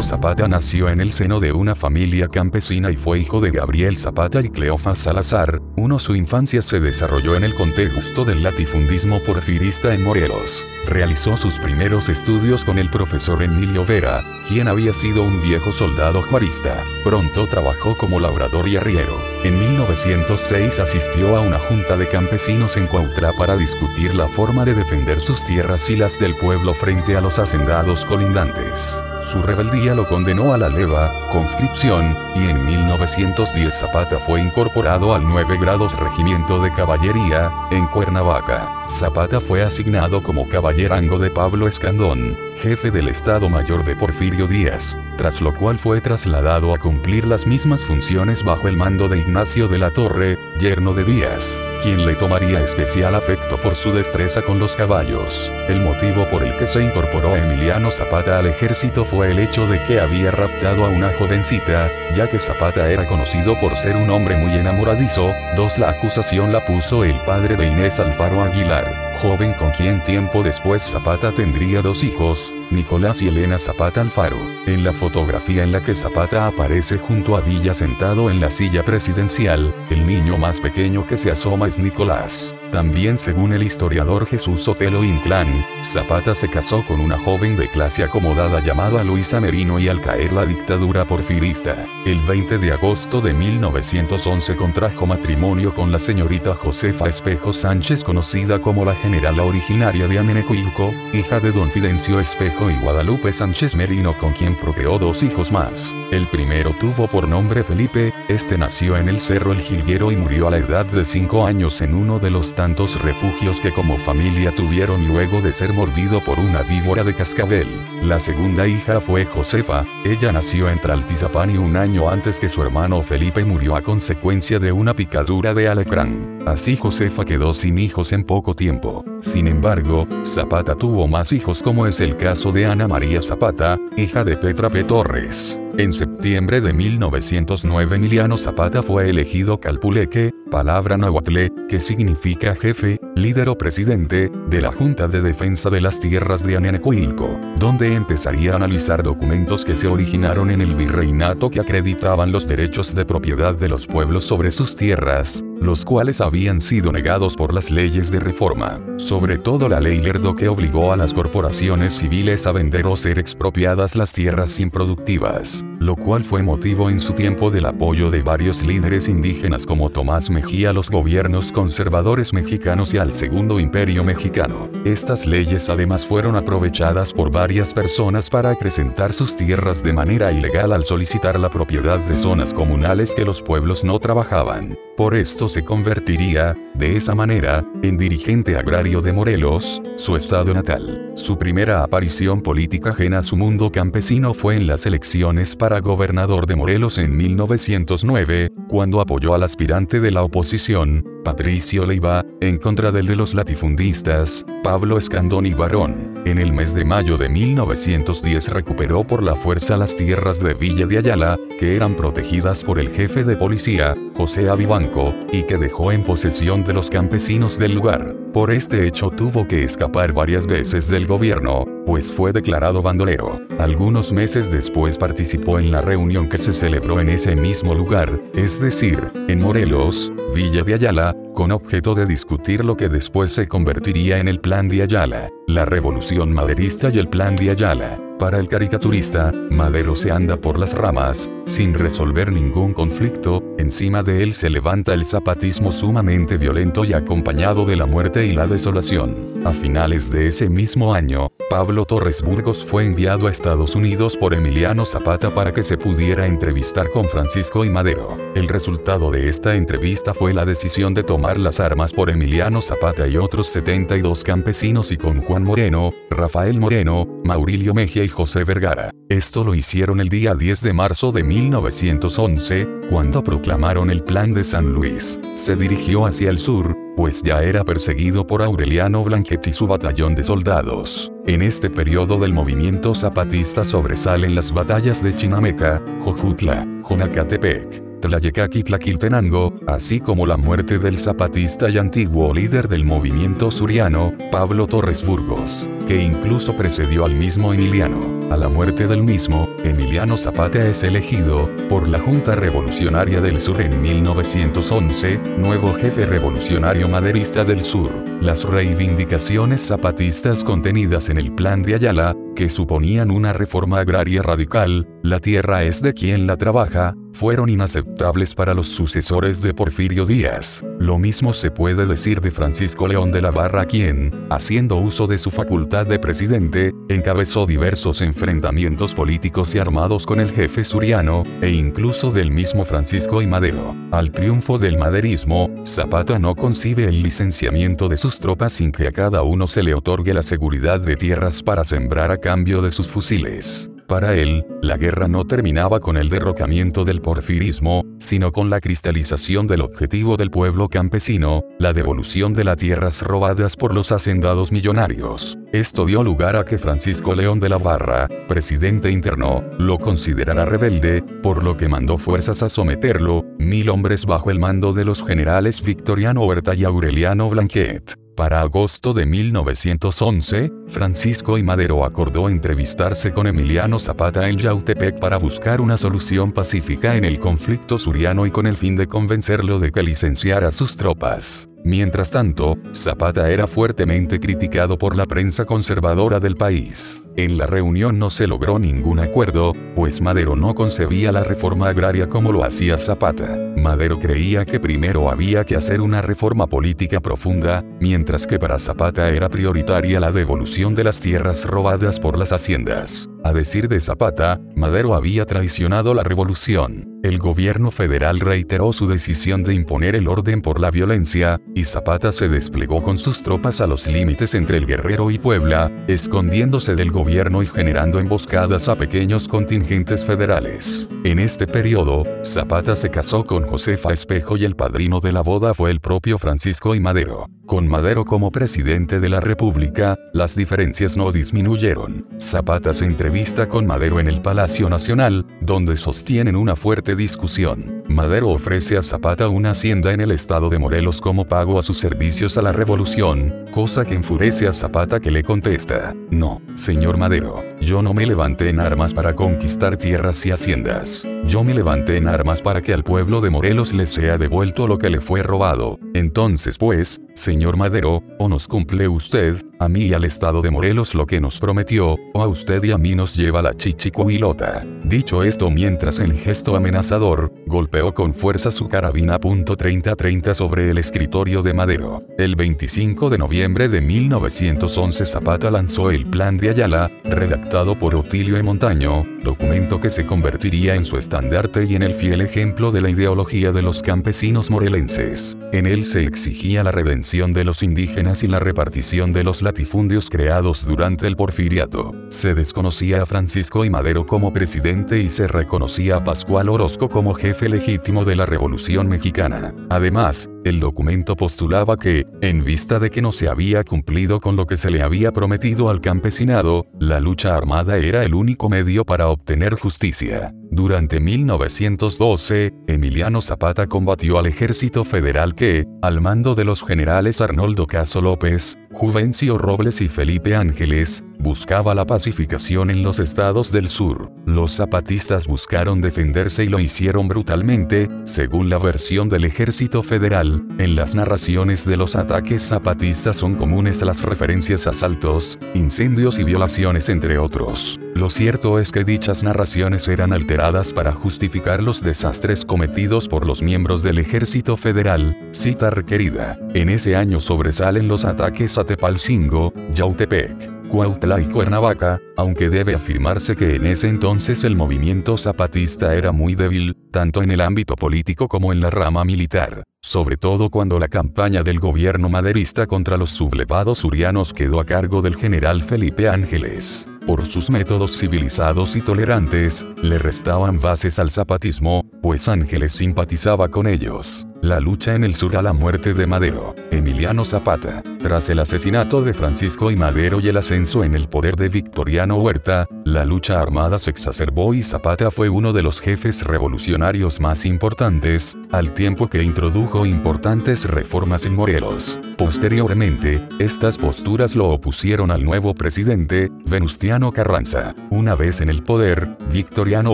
Zapata nació en el seno de una familia campesina y fue hijo de Gabriel Zapata y Cleofa Salazar. Su infancia se desarrolló en el contexto del latifundismo porfirista en Morelos. Realizó sus primeros estudios con el profesor Emilio Vera, quien había sido un viejo soldado juarista. Pronto trabajó como labrador y arriero. En 1906 asistió a una junta de campesinos en Cuautla para discutir la forma de defender sus tierras y las del pueblo frente a los hacendados colindantes. Su rebeldía lo condenó a la leva, conscripción, y en 1910 Zapata fue incorporado al 9 grados Regimiento de Caballería, en Cuernavaca. Zapata fue asignado como caballerango de Pablo Escandón, jefe del Estado Mayor de Porfirio Díaz, tras lo cual fue trasladado a cumplir las mismas funciones bajo el mando de Ignacio de la Torre, yerno de Díaz, quien le tomaría especial afecto por su destreza con los caballos. El motivo por el que se incorporó a Emiliano Zapata al ejército fue el hecho de que había raptado a una jovencita, ya que Zapata era conocido por ser un hombre muy enamoradizo. La acusación la puso el padre de Inés Alfaro Aguilar, joven con quien tiempo después Zapata tendría 2 hijos, Nicolás y Elena Zapata Alfaro. En la fotografía en la que Zapata aparece junto a Villa sentado en la silla presidencial, el niño más pequeño que se asoma es Nicolás. También según el historiador Jesús Sotelo Inclán, Zapata se casó con una joven de clase acomodada llamada Luisa Merino y al caer la dictadura porfirista, el 20 de agosto de 1911 contrajo matrimonio con la señorita Josefa Espejo Sánchez, conocida como la generala originaria de Anenecuilco, hija de don Fidencio Espejo y Guadalupe Sánchez Merino, con quien procreó 2 hijos más. El primero tuvo por nombre Felipe. Este nació en el Cerro El Jilguero y murió a la edad de 5 años en uno de los tantos refugios que como familia tuvieron luego de ser mordido por una víbora de cascabel. La segunda hija fue Josefa. Ella nació en Tlaltizapán y un año antes que su hermano Felipe murió a consecuencia de una picadura de alacrán. Así Josefa quedó sin hijos en poco tiempo. Sin embargo, Zapata tuvo más hijos, como es el caso de Ana María Zapata, hija de Petra P. Torres. En septiembre de 1909 Emiliano Zapata fue elegido calpuleque, palabra náhuatl, que significa jefe, líder o presidente, de la Junta de Defensa de las Tierras de Anenecuilco, donde empezaría a analizar documentos que se originaron en el virreinato que acreditaban los derechos de propiedad de los pueblos sobre sus tierras, los cuales habían sido negados por las leyes de reforma, sobre todo la ley Lerdo, que obligó a las corporaciones civiles a vender o ser expropiadas las tierras improductivas, lo cual fue motivo en su tiempo del apoyo de varios líderes indígenas como Tomás Mejía a los gobiernos conservadores mexicanos y al Segundo Imperio Mexicano. Estas leyes además fueron aprovechadas por varias personas para acrecentar sus tierras de manera ilegal al solicitar la propiedad de zonas comunales que los pueblos no trabajaban. Por esto se convertiría, de esa manera, en dirigente agrario de Morelos, su estado natal. Su primera aparición política ajena a su mundo campesino fue en las elecciones para gobernador de Morelos en 1909, cuando apoyó al aspirante de la oposición, Patricio Leiva, en contra del de los latifundistas, Pablo Escandón y Barón. En el mes de mayo de 1910 recuperó por la fuerza las tierras de Villa de Ayala, que eran protegidas por el jefe de policía, José Avivanco, y que dejó en posesión de los campesinos del lugar. Por este hecho tuvo que escapar varias veces del gobierno, pues fue declarado bandolero. Algunos meses después participó en la reunión que se celebró en ese mismo lugar, es decir, en Morelos, Villa de Ayala, con objeto de discutir lo que después se convertiría en el Plan de Ayala, la Revolución Maderista y el Plan de Ayala. Para el caricaturista, Madero se anda por las ramas, sin resolver ningún conflicto. Encima de él se levanta el zapatismo sumamente violento y acompañado de la muerte y la desolación. A finales de ese mismo año, Pablo Torres Burgos fue enviado a Estados Unidos por Emiliano Zapata para que se pudiera entrevistar con Francisco I. Madero. El resultado de esta entrevista fue la decisión de tomar las armas por Emiliano Zapata y otros 72 campesinos, y con Juan Moreno, Rafael Moreno, Maurilio Mejía y José Vergara. Esto lo hicieron el día 10 de marzo de 1911, cuando proclamaron el Plan de San Luis. Se dirigió hacia el sur, pues ya era perseguido por Aureliano Blanquet y su batallón de soldados. En este periodo del movimiento zapatista sobresalen las batallas de Chinameca, Jojutla, Jonacatepec, Tlayecac y Tlaquiltenango, así como la muerte del zapatista y antiguo líder del movimiento suriano, Pablo Torres Burgos, que incluso precedió al mismo Emiliano. A la muerte del mismo, Emiliano Zapata es elegido, por la Junta Revolucionaria del Sur en 1911, nuevo jefe revolucionario maderista del Sur. Las reivindicaciones zapatistas contenidas en el Plan de Ayala, que suponían una reforma agraria radical, la tierra es de quien la trabaja, fueron inaceptables para los sucesores de Porfirio Díaz. Lo mismo se puede decir de Francisco León de la Barra, quien, haciendo uso de su facultad de presidente, encabezó diversos enfrentamientos políticos y armados con el jefe suriano, e incluso del mismo Francisco I. Madero. Al triunfo del maderismo, Zapata no concibe el licenciamiento de sus tropas sin que a cada uno se le otorgue la seguridad de tierras para sembrar a cambio de sus fusiles. Para él, la guerra no terminaba con el derrocamiento del porfirismo, sino con la cristalización del objetivo del pueblo campesino, la devolución de las tierras robadas por los hacendados millonarios. Esto dio lugar a que Francisco León de la Barra, presidente interno, lo considerara rebelde, por lo que mandó fuerzas a someterlo, 1000 hombres bajo el mando de los generales Victoriano Huerta y Aureliano Blanquet. Para agosto de 1911, Francisco I. Madero acordó entrevistarse con Emiliano Zapata en Yautepec para buscar una solución pacífica en el conflicto suriano y con el fin de convencerlo de que licenciara sus tropas. Mientras tanto, Zapata era fuertemente criticado por la prensa conservadora del país. En la reunión no se logró ningún acuerdo, pues Madero no concebía la reforma agraria como lo hacía Zapata. Madero creía que primero había que hacer una reforma política profunda, mientras que para Zapata era prioritaria la devolución de las tierras robadas por las haciendas. A decir de Zapata, Madero había traicionado la revolución. El gobierno federal reiteró su decisión de imponer el orden por la violencia, y Zapata se desplegó con sus tropas a los límites entre el Guerrero y Puebla, escondiéndose del gobierno y generando emboscadas a pequeños contingentes federales. En este periodo, Zapata se casó con Josefa Espejo y el padrino de la boda fue el propio Francisco I. Madero. Con Madero como presidente de la República, las diferencias no disminuyeron. Zapata se entrevista con Madero en el Palacio Nacional, donde sostienen una fuerte discusión. Madero ofrece a Zapata una hacienda en el estado de Morelos como pago a sus servicios a la revolución, cosa que enfurece a Zapata, que le contesta: "No, señor Madero, yo no me levanté en armas para conquistar tierras y haciendas. Yo me levanté en armas para que al pueblo de Morelos le sea devuelto lo que le fue robado. Entonces pues, señor Madero, o nos cumple usted, a mí y al estado de Morelos lo que nos prometió, o a usted y a mí nos lleva la chichicuilota". Dicho esto, mientras en gesto amenazador, golpeó con fuerza su carabina .30-30 sobre el escritorio de Madero. El 25 de noviembre de 1911 Zapata lanzó el Plan de Ayala, redactado por Otilio E. Montaño, documento que se convertiría en su estandarte y en el fiel ejemplo de la ideología de los campesinos morelenses. En él se exigía la redención de los indígenas y la repartición de los latifundios creados durante el porfiriato. Se desconocía a Francisco I. Madero como presidente y se reconocía a Pascual Orozco como jefe legítimo de la Revolución Mexicana. Además, el documento postulaba que, en vista de que no se había cumplido con lo que se le había prometido al campesinado, la lucha armada era el único medio para obtener justicia. Durante 1912, Emiliano Zapata combatió al ejército federal que, al mando de los generales Arnoldo Caso López, Juvencio Robles y Felipe Ángeles, buscaba la pacificación en los estados del sur. Los zapatistas buscaron defenderse y lo hicieron brutalmente, según la versión del ejército federal. En las narraciones de los ataques zapatistas son comunes las referencias a asaltos, incendios y violaciones, entre otros. Lo cierto es que dichas narraciones eran alteradas para justificar los desastres cometidos por los miembros del ejército federal, cita requerida. En ese año sobresalen los ataques a Tepalcingo, Yautepec, Cuautla y Cuernavaca, aunque debe afirmarse que en ese entonces el movimiento zapatista era muy débil, tanto en el ámbito político como en la rama militar, sobre todo cuando la campaña del gobierno maderista contra los sublevados surianos quedó a cargo del general Felipe Ángeles. Por sus métodos civilizados y tolerantes, le restaban bases al zapatismo, pues Ángeles simpatizaba con ellos. La lucha en el sur a la muerte de Madero. Emiliano Zapata. Tras el asesinato de Francisco I. Madero y el ascenso en el poder de Victoriano Huerta, la lucha armada se exacerbó y Zapata fue uno de los jefes revolucionarios más importantes, al tiempo que introdujo importantes reformas en Morelos. Posteriormente, estas posturas lo opusieron al nuevo presidente, Venustiano Carranza. Una vez en el poder, Victoriano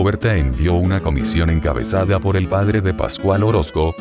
Huerta envió una comisión encabezada por el padre de Pascual Orozco,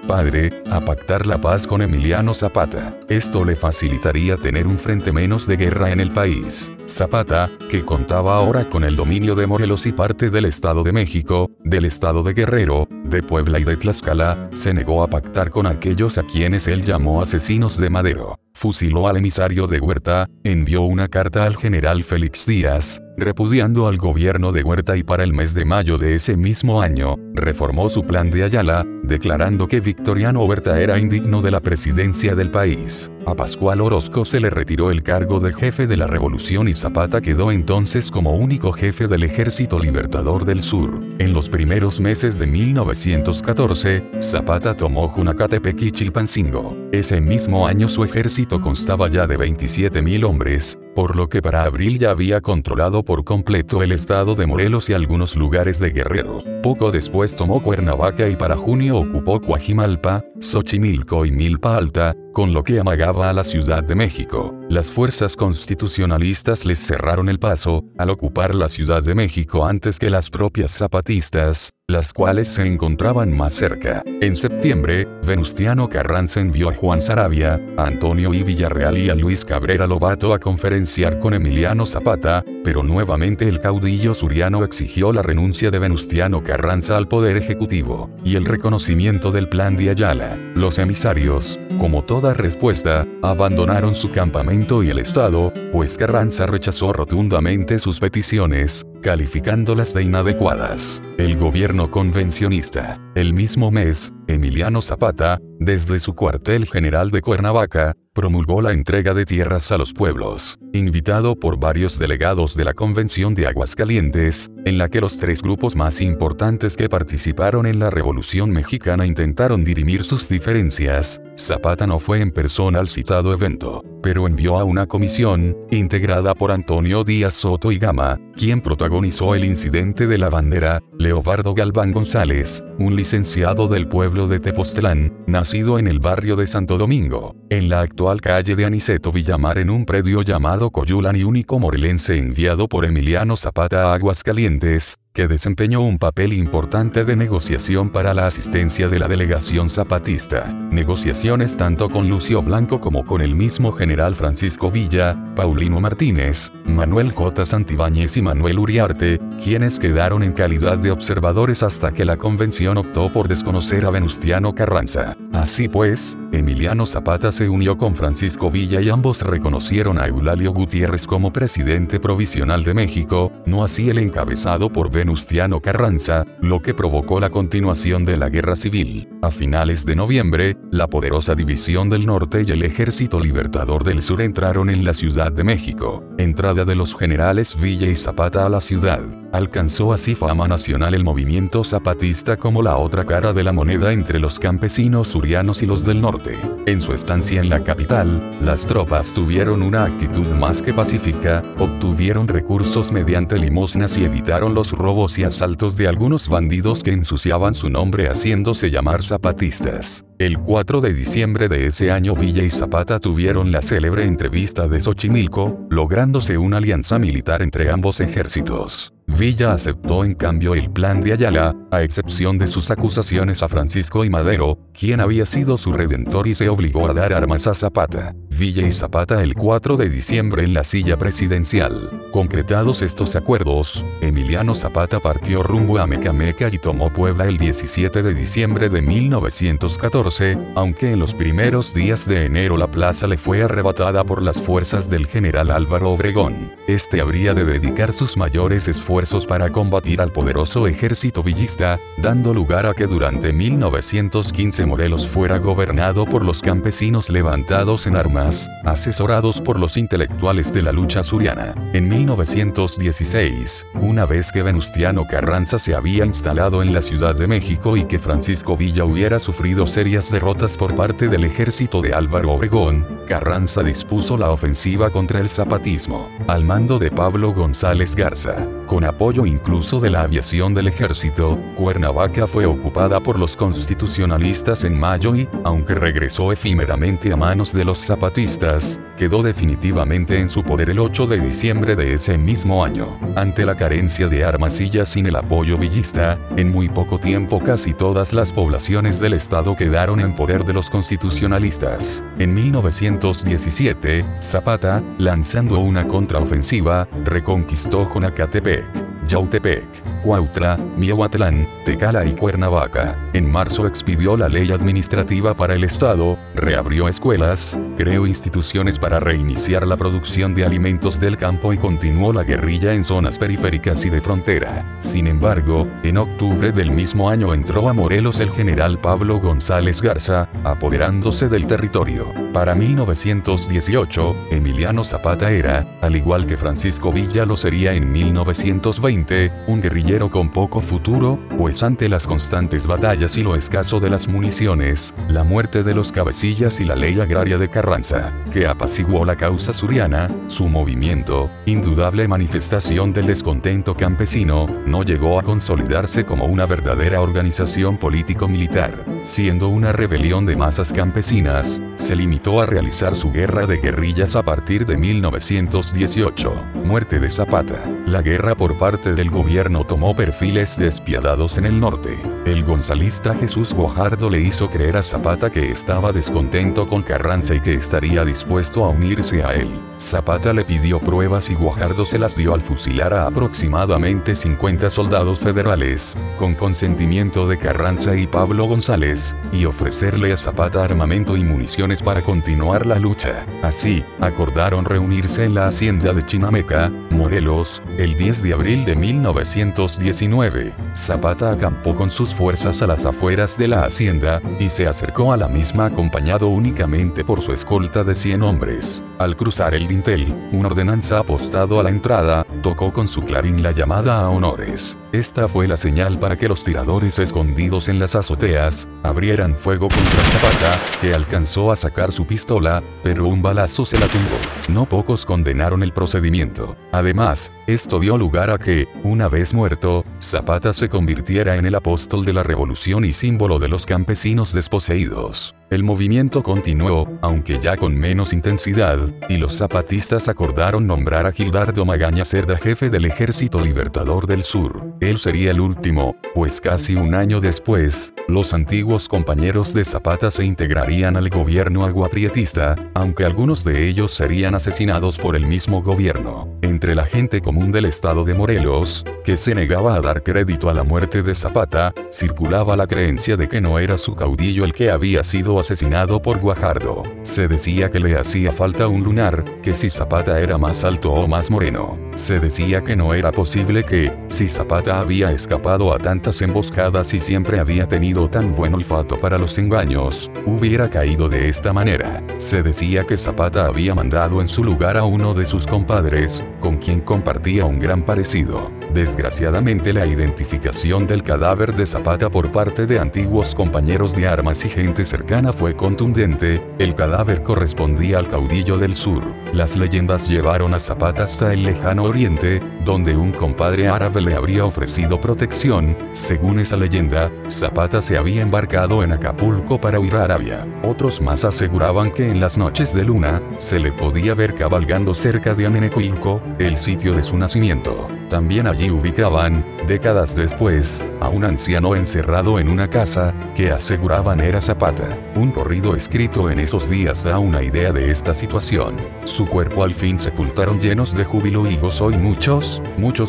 padre, a pactar la paz con Emiliano Zapata. Esto le facilitaría tener un frente menos de guerra en el país. Zapata, que contaba ahora con el dominio de Morelos y parte del Estado de México, del Estado de Guerrero, de Puebla y de Tlaxcala, se negó a pactar con aquellos a quienes él llamó asesinos de Madero. Fusiló al emisario de Huerta, envió una carta al general Félix Díaz, repudiando al gobierno de Huerta y para el mes de mayo de ese mismo año, reformó su plan de Ayala, declarando que Victoriano Huerta era indigno de la presidencia del país. A Pascual Orozco se le retiró el cargo de jefe de la revolución y Zapata quedó entonces como único jefe del Ejército Libertador del Sur. En los primeros meses de 1914, Zapata tomó Junacatepec y Chilpancingo. Ese mismo año su ejército constaba ya de 27.000 hombres, por lo que para abril ya había controlado por completo el estado de Morelos y algunos lugares de Guerrero. Poco después tomó Cuernavaca y para junio ocupó Coajimalpa, Xochimilco y Milpa Alta, con lo que amagaba a la Ciudad de México. Las fuerzas constitucionalistas les cerraron el paso, al ocupar la Ciudad de México antes que las propias zapatistas, las cuales se encontraban más cerca. En septiembre, Venustiano Carranza envió a Juan Saravia, a Antonio I. Villarreal y a Luis Cabrera Lobato a conferenciar con Emiliano Zapata, pero nuevamente el caudillo suriano exigió la renuncia de Venustiano Carranza al poder ejecutivo, y el reconocimiento del plan de Ayala. Los emisarios, como toda respuesta, abandonaron su campamento y el estado, pues Carranza rechazó rotundamente sus peticiones, calificándolas de inadecuadas. El gobierno convencionista. El mismo mes, Emiliano Zapata, desde su cuartel general de Cuernavaca, promulgó la entrega de tierras a los pueblos, invitado por varios delegados de la Convención de Aguascalientes, en la que los tres grupos más importantes que participaron en la Revolución Mexicana intentaron dirimir sus diferencias. Zapata no fue en persona al citado evento, pero envió a una comisión, integrada por Antonio Díaz Soto y Gama, quien protagonizó el incidente de la bandera, Leobardo Galván González, un licenciado del pueblo de Tepoztlán, nacido en el barrio de Santo Domingo, en la actual calle de Aniceto Villamar en un predio llamado Coyulan y único morelense enviado por Emiliano Zapata a Aguascalientes, que desempeñó un papel importante de negociación para la asistencia de la delegación zapatista. Negociaciones tanto con Lucio Blanco como con el mismo general Francisco Villa, Paulino Martínez, Manuel J. Santibáñez y Manuel Uriarte, quienes quedaron en calidad de observadores hasta que la convención optó por desconocer a Venustiano Carranza. Así pues, Emiliano Zapata se unió con Francisco Villa y ambos reconocieron a Eulalio Gutiérrez como presidente provisional de México, no así el encabezado por Venustiano Carranza, lo que provocó la continuación de la guerra civil. A finales de noviembre, la poderosa División del Norte y el Ejército Libertador del Sur entraron en la Ciudad de México. Entrada de los generales Villa y Zapata a la ciudad. Alcanzó así fama nacional el movimiento zapatista como la otra cara de la moneda entre los campesinos surianos y los del norte. En su estancia en la capital, las tropas tuvieron una actitud más que pacífica, obtuvieron recursos mediante limosnas y evitaron los robos y asaltos de algunos bandidos que ensuciaban su nombre haciéndose llamar zapatistas. El 4 de diciembre de ese año Villa y Zapata tuvieron la célebre entrevista de Xochimilco, lográndose una alianza militar entre ambos ejércitos. Villa aceptó en cambio el plan de Ayala, a excepción de sus acusaciones a Francisco I. Madero, quien había sido su redentor y se obligó a dar armas a Zapata. Villa y Zapata el 4 de diciembre en la silla presidencial. Concretados estos acuerdos, Emiliano Zapata partió rumbo a Mecameca y tomó Puebla el 17 de diciembre de 1914, aunque en los primeros días de enero la plaza le fue arrebatada por las fuerzas del general Álvaro Obregón. Este habría de dedicar sus mayores esfuerzos esfuerzos para combatir al poderoso ejército villista, dando lugar a que durante 1915 Morelos fuera gobernado por los campesinos levantados en armas, asesorados por los intelectuales de la lucha suriana. En 1916, una vez que Venustiano Carranza se había instalado en la Ciudad de México y que Francisco Villa hubiera sufrido serias derrotas por parte del ejército de Álvaro Obregón, Carranza dispuso la ofensiva contra el zapatismo, al mando de Pablo González Garza. Con apoyo incluso de la aviación del ejército, Cuernavaca fue ocupada por los constitucionalistas en mayo y, aunque regresó efímeramente a manos de los zapatistas, quedó definitivamente en su poder el 8 de diciembre de ese mismo año. Ante la carencia de armas y ya sin el apoyo villista, en muy poco tiempo casi todas las poblaciones del estado quedaron en poder de los constitucionalistas. En 1917, Zapata, lanzando una contraofensiva, reconquistó Jonacatepec, Yautepec, Cuautla, Miahuatlán, Tecala y Cuernavaca. En marzo expidió la ley administrativa para el estado, reabrió escuelas, creó instituciones para reiniciar la producción de alimentos del campo y continuó la guerrilla en zonas periféricas y de frontera. Sin embargo, en octubre del mismo año entró a Morelos el general Pablo González Garza, apoderándose del territorio. Para 1918, Emiliano Zapata era, al igual que Francisco Villa lo sería en 1920, un guerrillero con poco futuro, pues ante las constantes batallas y lo escaso de las municiones, la muerte de los cabecillas y la ley agraria de Carranza, que apaciguó la causa suriana, su movimiento, indudable manifestación del descontento campesino, no llegó a consolidarse como una verdadera organización político-militar. Siendo una rebelión de masas campesinas, se limitó a realizar su guerra de guerrillas a partir de 1918. Muerte de Zapata. La guerra por parte del gobierno tomó perfiles despiadados en el norte. El gonzalista Jesús Guajardo le hizo creer a Zapata que estaba descontento con Carranza y que estaría dispuesto a unirse a él. Zapata le pidió pruebas y Guajardo se las dio al fusilar a aproximadamente 50 soldados federales, con consentimiento de Carranza y Pablo González, y ofrecerle a Zapata armamento y municiones para continuar la lucha. Así, acordaron reunirse en la hacienda de Chinameca, Morelos, el 10 de abril de 1919. Zapata acampó con sus fuerzas a las afueras de la hacienda, y se acercó a la misma acompañado únicamente por su escolta de 100 hombres. Al cruzar el dintel, un ordenanza apostado a la entrada, tocó con su clarín la llamada a honores. Esta fue la señal para que los tiradores escondidos en las azoteas, abrieran fuego contra Zapata, que alcanzó a sacar su pistola, pero un balazo se la tumbó. No pocos condenaron el procedimiento. Además, esto dio lugar a que, una vez muerto, Zapata se convirtiera en el apóstol de la revolución y símbolo de los campesinos desposeídos. El movimiento continuó, aunque ya con menos intensidad, y los zapatistas acordaron nombrar a Gildardo Magaña Cerda jefe del Ejército Libertador del Sur. Él sería el último, pues casi un año después, los antiguos compañeros de Zapata se integrarían al gobierno aguaprietista, aunque algunos de ellos serían asesinados por el mismo gobierno. Entre la gente común del estado de Morelos, que se negaba a dar crédito a la muerte de Zapata, circulaba la creencia de que no era su caudillo el que había sido asesinado por Guajardo. Se decía que le hacía falta un lunar, que si Zapata era más alto o más moreno. Se decía que no era posible que, si Zapata había escapado a tantas emboscadas y siempre había tenido tan buen olfato para los engaños, hubiera caído de esta manera. Se decía que Zapata había mandado en su lugar a uno de sus compadres, con quien compartía un gran parecido. Desgraciadamente la identificación del cadáver de Zapata por parte de antiguos compañeros de armas y gente cercana fue contundente, el cadáver correspondía al caudillo del sur. Las leyendas llevaron a Zapata hasta el lejano oriente, donde un compadre árabe le habría ofrecido protección. Según esa leyenda, Zapata se había embarcado en Acapulco para huir a Arabia. Otros más aseguraban que en las noches de luna, se le podía ver cabalgando cerca de Anenecuilco, el sitio de su nacimiento. También allí ubicaban, décadas después, a un anciano encerrado en una casa, que aseguraban era Zapata. Un corrido escrito en esos días da una idea de esta situación. Su cuerpo al fin sepultaron llenos de júbilo y gozo y muchos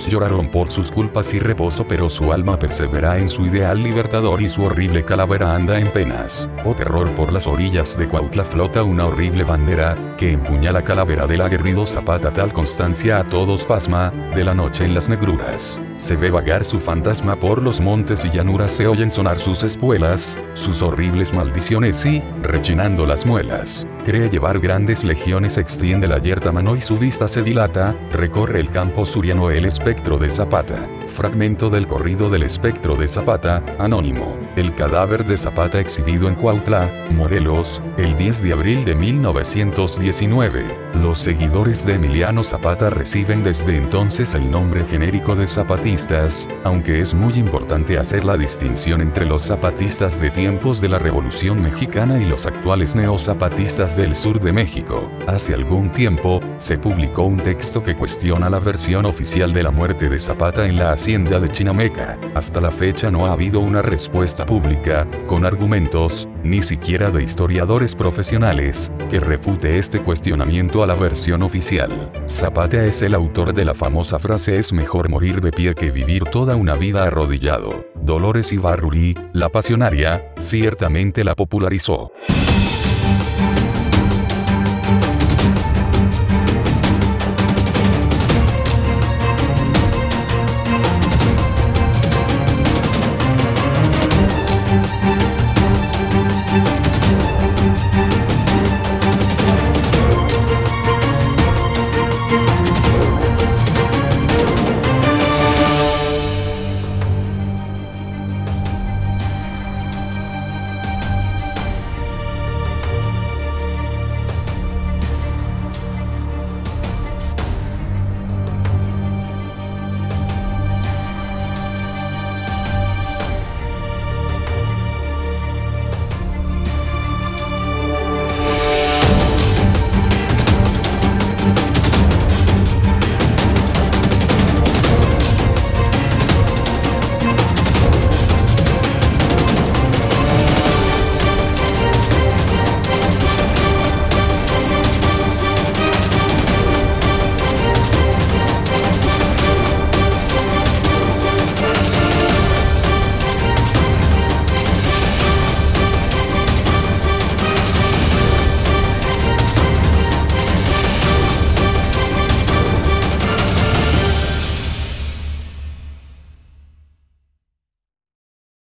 lloraron por sus culpas y reposo, pero su alma persevera en su ideal libertador y su horrible calavera anda en penas. Oh terror, por las orillas de Cuautla flota una horrible bandera, que empuña la calavera del aguerrido Zapata. Tal constancia a todos pasma, de la noche en las negruras. Se ve vagar su fantasma por los montes y llanuras, se oyen sonar sus espuelas, sus horribles maldiciones y, rechinando las muelas, cree llevar grandes legiones, extiende la yerta mano y su vista se dilata, recorre el campo suriano el espectro de Zapata. Fragmento del corrido del espectro de Zapata, anónimo. El cadáver de Zapata exhibido en Cuautla, Morelos, el 10 de abril de 1919. Los seguidores de Emiliano Zapata reciben desde entonces el nombre genérico de zapatistas, aunque es muy importante hacer la distinción entre los zapatistas de tiempos de la Revolución Mexicana y los actuales neozapatistas del sur de México. Hace algún tiempo, se publicó un texto que cuestiona la versión oficial de la muerte de Zapata en la hacienda de Chinameca. Hasta la fecha no ha habido una respuesta pública, con argumentos, ni siquiera de historiadores profesionales, que refute este cuestionamiento a la versión oficial. Zapata es el autor de la famosa frase "es mejor morir de pie que vivir toda una vida arrodillado". Dolores Ibarruri, la pasionaria, ciertamente la popularizó.